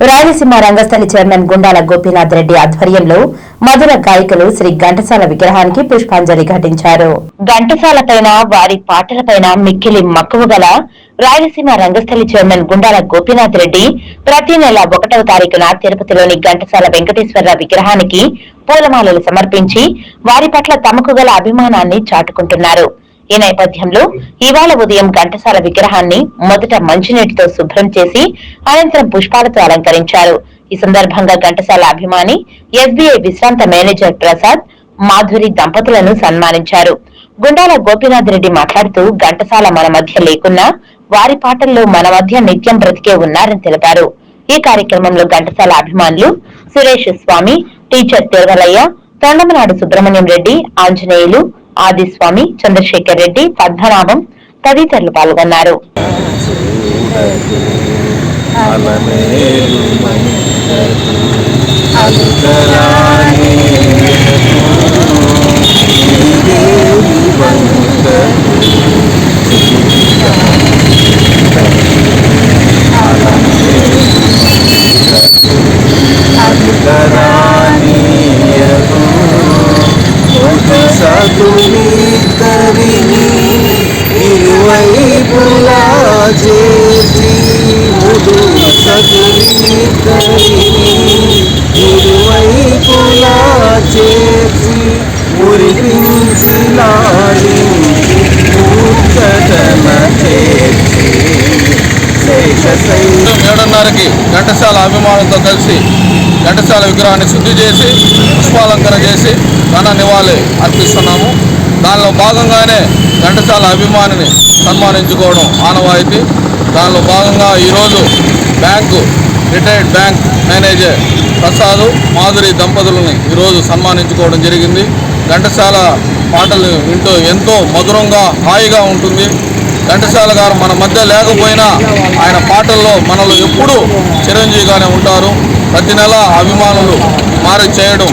Rayalaseema రంగస్థలి chairman Gundala Gopinath Reddy ఆధ్వర్యంలో మధుర గాయకులు శ్రీ ఘంటసాల విగ్రహానికి పుష్పాంజలి ఘటించారు. ఘంటసాలపైన వారి పాటలపైన మిక్కిలి మక్కువ గల రాయలసీమ రంగస్థలి చైర్మన్ గుండాల గోపీనాథ్ రెడ్డి ప్రతి నెల 1వ తారీఖున తిరుపతిలోని ఘంటసాల వెంకటేశ్వరరావు విగ్రహానికి పూలమాలలు సమర్పించి వారి పట్ల తమకు గల అభిమానాన్ని చాటుకుంటున్నారు. ఈ నేపథ్యంలో ఇవాళ ఉదయం ఘంటసాల విగ్రహాన్ని మొదట మంచినీటితో శుభ్రం చేసి అనంతరం పుష్పాలతో అలంకరించారు. ఈ సందర్భంగా ఘంటసాల అభిమాని ఎస్బీఐ విశ్రాంత మేనేజర్ ప్రసాద్, మాధురి దంపతులను సన్మానించారు. గుండాల గోపీనాథ్ రెడ్డి మాట్లాడుతూ ఘంటసాల మన మధ్య లేకున్నా వారి పాటల్లో మన మధ్య నిత్యం బ్రతికే ఉన్నారని తెలిపారు. ఈ కార్యక్రమంలో ఘంటసాల అభిమానులు సురేష్ స్వామి, టీచర్ తిరుమలయ్య, తొండమనాడు సుబ్రహ్మణ్యం రెడ్డి, ఆంజనేయులు, ఆదిస్వామి, చంద్రశేఖర్ రెడ్డి, పద్మనాభం తదితరులు పాల్గొన్నారు. ఇరువైపులా చేసి ఇరువైపులా చేసి మురిపించి లాడించి కూర్చటన చేర్చి 7:30కి ఘంటసాల అభిమానులతో కలిసి ఘంటసాల విగ్రహాన్ని శుద్ధి చేసి పుష్పాలంకరణ చేసి ఘన నివాళి అర్పిస్తున్నాము. దానిలో భాగంగానే ఘంటసాల అభిమానిని సన్మానించుకోవడం ఆనవాయితీ. దానిలో భాగంగా ఈరోజు retired bank manager Prasad, Madhuri దంపతులని ఈరోజు సన్మానించుకోవడం జరిగింది. ఘంటసాల పాటలు వింటూ ఎంతో మధురంగా హాయిగా ఉంటుంది. ఘంటసాల గారు మన మధ్య లేకపోయినా ఆయన పాటల్లో మనలో ఎప్పుడూ చిరంజీవిగానే ఉంటారు. ప్రతి నెల అభిమానులు చేయడం